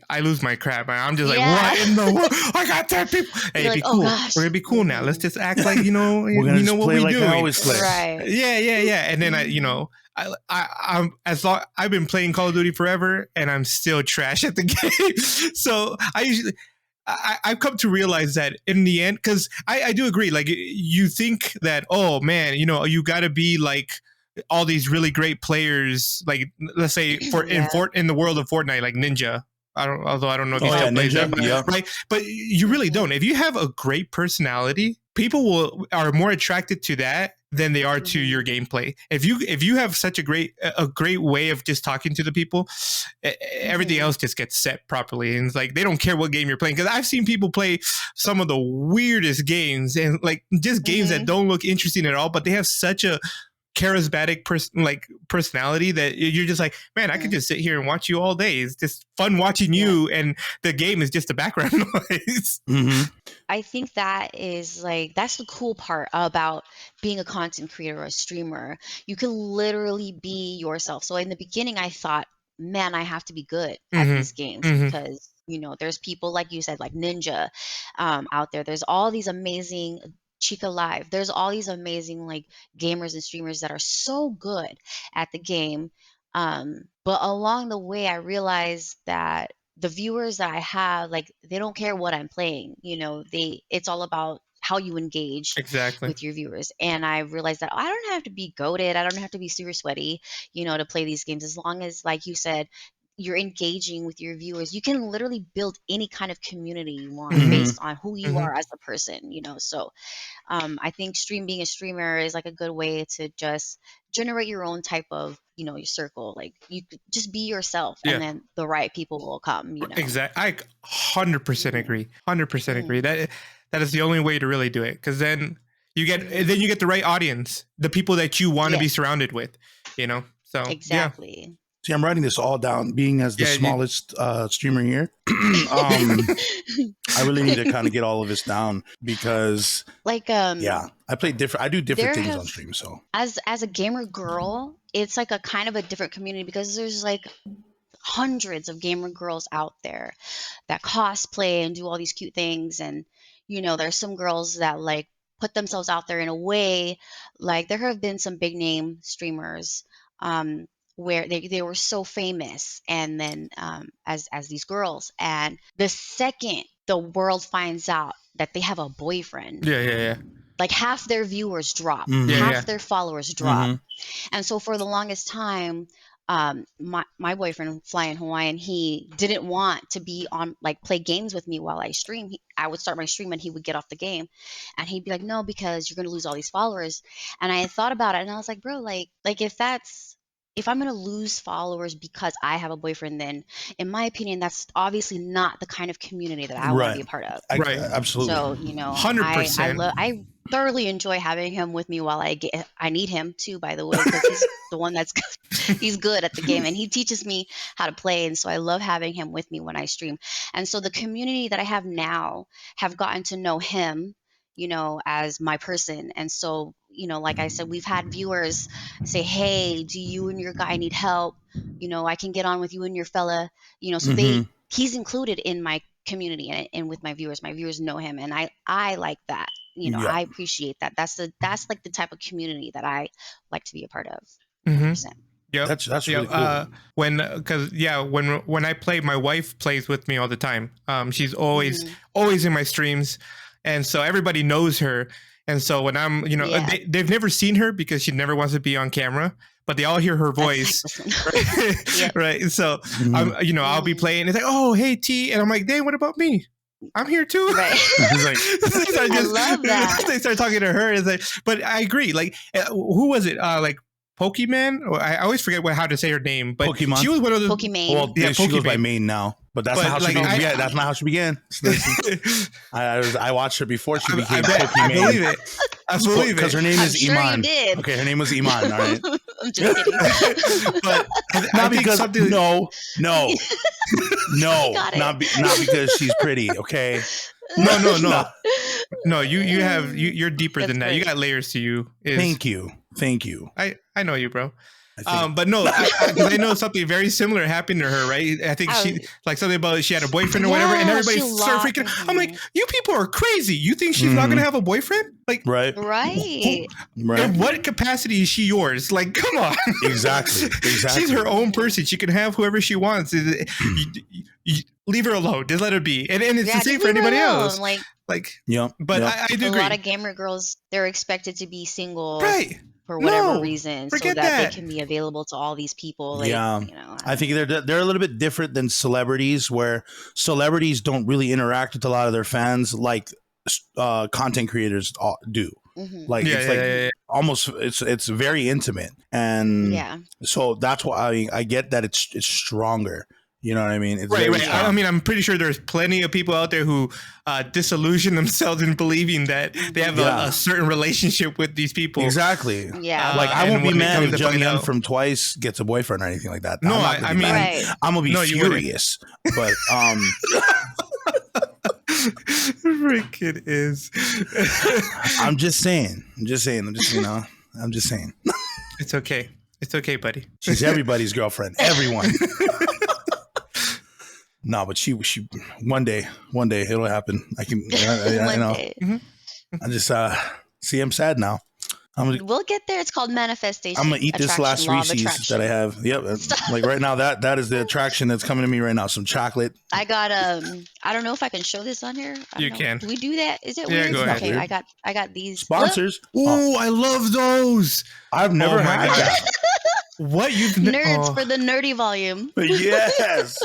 Speaker 3: crap. I'm just like, what in the world? I got 10 people. Hey,
Speaker 2: like,
Speaker 3: be cool.
Speaker 2: Gosh.
Speaker 3: We're gonna be cool now. Let's just act like we know what we're doing.
Speaker 2: Right.
Speaker 3: Yeah. And then I've been playing Call of Duty forever, and I'm still trash at the game. So I've come to realize that in the end, because I do agree. Like, you think that, oh man, you got to be like all these really great players, like let's say in the world of Fortnite, like Ninja. Although I don't know if he still plays that, right? But you really don't. If you have a great personality, people are more attracted to that than they are to your gameplay. If you have such a great way of just talking to the people, everything else just gets set properly. And it's like they don't care what game you're playing. Because I've seen people play some of the weirdest games, and like just games that don't look interesting at all, but they have such a charismatic personality that you're just like, man, I could just sit here and watch you all day. It's just fun watching you, and the game is just a background noise.
Speaker 2: I think that is like, that's the cool part about being a content creator or a streamer. You can literally be yourself. So in the beginning, I thought, man, I have to be good at these games, because there's people like you said, like Ninja, out there. There's all these amazing Chica Live. There's all these amazing like gamers and streamers that are so good at the game. But along the way, I realized that the viewers that I have, like, they don't care what I'm playing. It's all about how you engage with your viewers. And I realized that I don't have to be goated. I don't have to be super sweaty, to play these games. As long as, like you said, you're engaging with your viewers, you can literally build any kind of community you want based on who you are as a person, So I think being a streamer is like a good way to just generate your own type of, your circle. Like, you could just be yourself, and then the right people will come,
Speaker 3: Exactly. I 100% agree. 100% agree. That is the only way to really do it. Because then you get the right audience, the people that you want to be surrounded with, So
Speaker 2: exactly.
Speaker 1: See, I'm writing this all down. Being as the smallest streamer here, I really need to kind of get all of this down, because,
Speaker 2: like,
Speaker 1: I play different. I do different things on stream. So
Speaker 2: as a gamer girl, it's like a kind of a different community, because there's like hundreds of gamer girls out there that cosplay and do all these cute things, and there's some girls that like put themselves out there in a way. Like there have been some big name streamers where they were so famous, and then as these girls, and the second the world finds out that they have a boyfriend,
Speaker 3: Yeah.
Speaker 2: like half their viewers drop,
Speaker 1: Mhm.
Speaker 3: Yeah,
Speaker 2: half
Speaker 3: yeah.
Speaker 2: their followers drop.
Speaker 1: Mhm.
Speaker 2: And so for the longest time, my boyfriend, Flying Hawaiian, he didn't want to be on, like, play games with me while I stream. I would start my stream and he would get off the game, and he'd be like, "No, because you're gonna lose all these followers." And I thought about it, and I was like, "Bro, like if I'm gonna lose followers because I have a boyfriend, then in my opinion, that's obviously not the kind of community that I want to be
Speaker 1: Right.
Speaker 2: a part of."
Speaker 3: Right.
Speaker 1: Absolutely.
Speaker 2: So,
Speaker 3: 100%.
Speaker 2: I thoroughly enjoy having him with me while I need him too, by the way, because he's the one that's he's good at the game, and he teaches me how to play, and so I love having him with me when I stream. And so the community that I have now have gotten to know him, as my person. And so, like I said, we've had viewers say, "Hey, do you and your guy need help? I can get on with you and your fella." So
Speaker 1: Mhm.
Speaker 2: he's included in my community, and with my viewers. My viewers know him, and I like that.
Speaker 1: Yeah.
Speaker 2: I appreciate that. That's like the type of community that I like to be a part of.
Speaker 3: Mhm.
Speaker 2: 100%.
Speaker 3: Yep.
Speaker 1: That's really cool.
Speaker 3: When I play, my wife plays with me all the time. She's always
Speaker 2: Mhm.
Speaker 3: in my streams, and so everybody knows her. And so when I'm,
Speaker 2: Yeah.
Speaker 3: they've never seen her because she never wants to be on camera, but they all hear her voice,
Speaker 2: That's Yep.
Speaker 3: right? So
Speaker 1: Mhm.
Speaker 3: I'll be
Speaker 2: Mhm.
Speaker 3: playing. It's like, "Oh, hey T," and I'm like, "Dang, what about me? I'm here too."
Speaker 2: Right.
Speaker 1: He's like,
Speaker 3: They start
Speaker 2: I love that.
Speaker 3: They start talking to her. It's like, but I agree. Like, who was it? Like Pokemon? Or I always forget how to say her name, but
Speaker 1: Pokemon?
Speaker 3: she was one of the.
Speaker 2: Pokemon.
Speaker 1: well,
Speaker 3: Yeah,
Speaker 1: she goes by
Speaker 3: Pokemon.
Speaker 1: Maine now, but that's
Speaker 3: But,
Speaker 1: not how she
Speaker 3: like,
Speaker 1: began. That's not how she began. I watched her before she became
Speaker 3: I bet. I
Speaker 1: Pokemon.
Speaker 3: believe it. I believe it.
Speaker 1: Because her name
Speaker 2: I'm
Speaker 1: is
Speaker 2: sure
Speaker 1: Iman.
Speaker 2: you did.
Speaker 1: Okay, her name was Iman. All right.
Speaker 2: I'm just kidding.
Speaker 3: But I
Speaker 1: Not
Speaker 3: think
Speaker 1: because
Speaker 3: something.
Speaker 1: no,
Speaker 2: Got it.
Speaker 1: not because she's pretty. Okay.
Speaker 3: No. No, you're deeper
Speaker 2: That's
Speaker 3: than that. You
Speaker 2: great.
Speaker 3: got layers to you.
Speaker 1: Thank you.
Speaker 3: I know you, bro.
Speaker 1: I think,
Speaker 3: But no, because I know something very similar happened to her, right? I think she like something about she had a boyfriend or whatever, and
Speaker 2: Yeah,
Speaker 3: everybody
Speaker 2: she
Speaker 3: started freaking. I'm like, you people are crazy. You think she's not gonna have a boyfriend? Like,
Speaker 1: right.
Speaker 2: Right.
Speaker 3: in what capacity is she yours? Like, come on.
Speaker 1: Exactly.
Speaker 3: She's her own person. She can have whoever she wants. You leave her alone. Just let her be. And it's the same
Speaker 2: just
Speaker 3: for
Speaker 2: leave her
Speaker 3: anybody
Speaker 2: alone.
Speaker 3: else.
Speaker 2: Like
Speaker 1: Yep.
Speaker 3: But
Speaker 1: Yep.
Speaker 3: I do
Speaker 2: a
Speaker 3: agree.
Speaker 2: lot of gamer girls, they're expected to be single
Speaker 3: Right.
Speaker 2: for whatever
Speaker 3: No,
Speaker 2: reason, so
Speaker 3: forget
Speaker 2: that
Speaker 3: that.
Speaker 2: they can be available to all these people. Like,
Speaker 1: Yeah.
Speaker 2: I
Speaker 1: I think they're a little bit different than celebrities, where celebrities don't really interact with a lot of their fans like content creators do.
Speaker 2: Mhm.
Speaker 1: Like it's like almost it's very intimate, and
Speaker 2: Yeah.
Speaker 1: so that's why I get that it's stronger. You know what I mean? It's
Speaker 3: Right.
Speaker 1: very
Speaker 3: I
Speaker 1: strong.
Speaker 3: mean, I'm pretty sure there's plenty of people out there who disillusion themselves in believing that they have
Speaker 1: Yeah.
Speaker 3: a certain relationship with these people.
Speaker 1: Exactly.
Speaker 2: Yeah.
Speaker 1: Like I
Speaker 3: and
Speaker 1: won't be
Speaker 3: when it
Speaker 1: mad
Speaker 3: comes
Speaker 1: if
Speaker 3: to
Speaker 1: Jung
Speaker 3: find
Speaker 1: Young
Speaker 3: out-
Speaker 1: from Twice gets a boyfriend or anything like that.
Speaker 3: No,
Speaker 1: I'm not gonna
Speaker 3: I
Speaker 1: be
Speaker 3: mean,
Speaker 1: mad.
Speaker 2: Right.
Speaker 1: I'm gonna be
Speaker 3: No, you wouldn't.
Speaker 1: furious. But
Speaker 3: Freaking is.
Speaker 1: I'm just saying. I'm just saying.
Speaker 3: It's okay. It's okay, buddy.
Speaker 1: She's everybody's girlfriend. Everyone. No, but she one day it'll happen. I can
Speaker 2: One
Speaker 1: know.
Speaker 2: day.
Speaker 1: I just see I'm sad now.
Speaker 2: We'll get there. It's called manifestation.
Speaker 1: I'm gonna eat this last
Speaker 2: law of
Speaker 1: Reese's
Speaker 2: attraction.
Speaker 1: that I have. Yep.
Speaker 2: Stop.
Speaker 1: Like right now that is the attraction that's coming to me right now. Some chocolate.
Speaker 2: I got I don't know if I can show this on here. I
Speaker 3: You
Speaker 2: don't know.
Speaker 3: can.
Speaker 2: Do we do that? Is it
Speaker 3: Yeah,
Speaker 2: weird?
Speaker 3: go ahead.
Speaker 2: Okay,
Speaker 1: Weird.
Speaker 2: I got these
Speaker 1: Sponsors.
Speaker 3: Oh, I love those.
Speaker 1: I've never
Speaker 3: Oh my
Speaker 1: had
Speaker 3: God.
Speaker 1: that.
Speaker 3: What you've
Speaker 2: Nerds for the nerdy volume.
Speaker 1: Yes.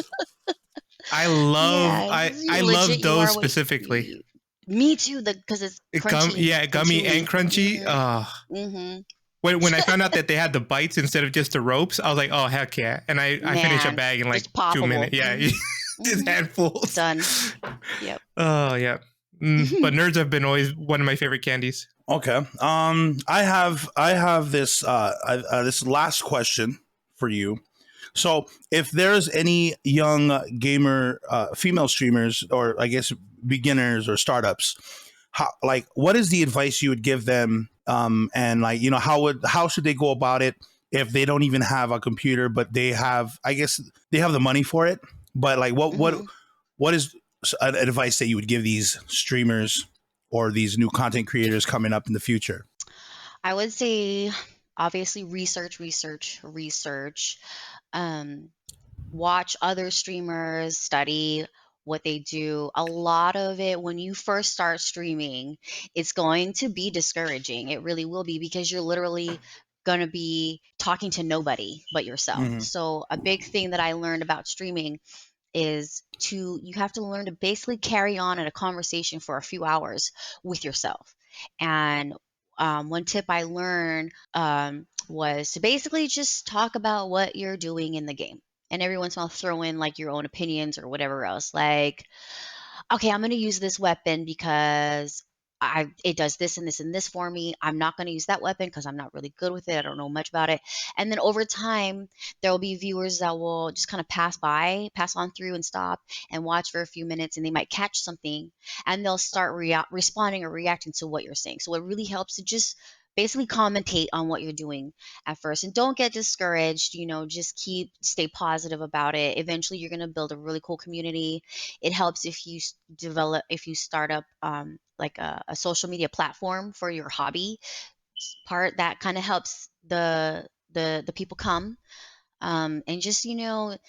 Speaker 3: I love I love
Speaker 2: legit, you
Speaker 3: those
Speaker 2: are what
Speaker 3: specifically.
Speaker 2: Me too, because it's crunchy.
Speaker 3: Gummy and crunchy.
Speaker 2: Mm-hmm.
Speaker 3: When I found out that they had the bites instead of just the ropes, I was like, oh heck yeah! And I finished a
Speaker 2: Man,
Speaker 3: bag in like
Speaker 2: just poppable.
Speaker 3: 2 minutes. Yeah, just handfuls.
Speaker 2: Done. Yep.
Speaker 3: Oh yeah. But nerds have been always one of my favorite candies.
Speaker 1: Okay. I have this this last question for you. So, if there's any young gamer, female streamers, or I guess beginners or startups, what is the advice you would give them? And how should they go about it if they don't even have a computer, but they have the money for it? But like, what is an advice that you would give these streamers or these new content creators coming up in the future?
Speaker 2: I would say obviously research. Watch other streamers, study what they do. A lot of it, when you first start streaming, it's going to be discouraging. It really will be, because you're literally going to be talking to nobody but yourself.
Speaker 1: Mhm.
Speaker 2: So, a big thing that I learned about streaming is you have to learn to basically carry on in a conversation for a few hours with yourself. And one tip I learned was to basically just talk about what you're doing in the game. And every once in a while, throw in like your own opinions or whatever else. Like, okay, I'm going to use this weapon because it does this and this and this for me. I'm not going to use that weapon because I'm not really good with it. I don't know much about it. And then over time, there will be viewers that will just kind of pass on through and stop and watch for a few minutes, and they might catch something, and they'll start responding or reacting to what you're saying. So it really helps to just basically commentate on what you're doing at first, and don't get discouraged. Just stay positive about it. Eventually you're going to build a really cool community. It helps if you start up like a social media platform for your hobby part. That kind of helps the people come, and just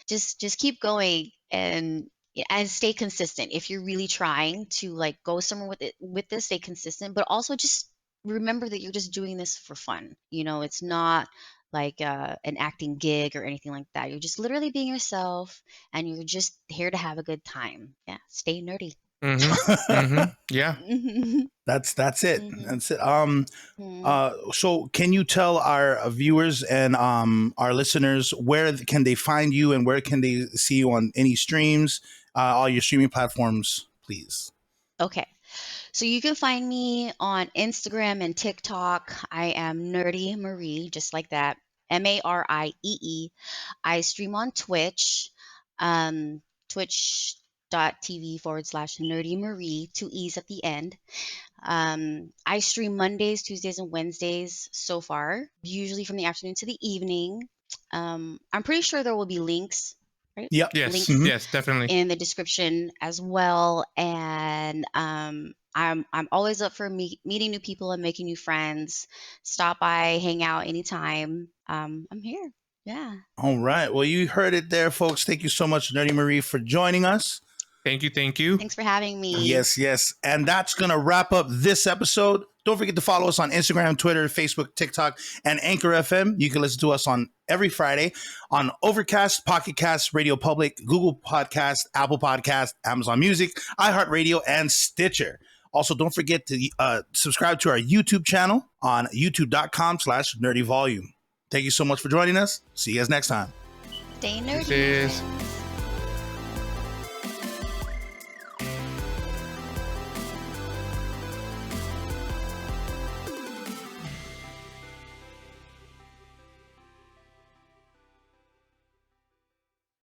Speaker 2: just keep going, and stay consistent. If you're really trying to like go somewhere with this, stay consistent, but also just remember that you're just doing this for fun. It's not like an acting gig or anything like that. You're just literally being yourself, and you're just here to have a good time. Yeah, stay nerdy.
Speaker 3: Yeah.
Speaker 1: That's it.
Speaker 2: Mhm.
Speaker 1: That's it.
Speaker 2: Mhm.
Speaker 1: So can you tell our viewers and our listeners where can they find you, and where can they see you on any streams, all your streaming platforms, please?
Speaker 2: Okay. So you can find me on Instagram and TikTok. I am Nerdy Mariee, just like that. Mariee. I stream on Twitch, twitch.tv/Nerdy Mariee, two E's at the end. I stream Mondays, Tuesdays, and Wednesdays so far, usually from the afternoon to the evening. I'm pretty sure there will be links, right?
Speaker 1: Yep.
Speaker 3: Yes.
Speaker 2: Links
Speaker 1: Mhm.
Speaker 3: Yes. Definitely.
Speaker 2: in the description as well. And I'm always up for meeting new people and making new friends. Stop by, hang out anytime. I'm here. Yeah.
Speaker 1: All right. Well, you heard it there, folks. Thank you so much, Nerdy Mariee, for joining us.
Speaker 3: Thank you. Thank you.
Speaker 2: Thanks for having me.
Speaker 1: Yes. And that's going to wrap up this episode. Don't forget to follow us on Instagram, Twitter, Facebook, TikTok, and Anchor FM. You can listen to us on every Friday on Overcast, Pocket Cast, Radio Public, Google Podcast, Apple Podcast, Amazon Music, iHeartRadio, and Stitcher. Also, don't forget to subscribe to our YouTube channel on youtube.com/nerdyvolume. Thank you so much for joining us. See you guys next time.
Speaker 2: Stay nerdy.
Speaker 3: This is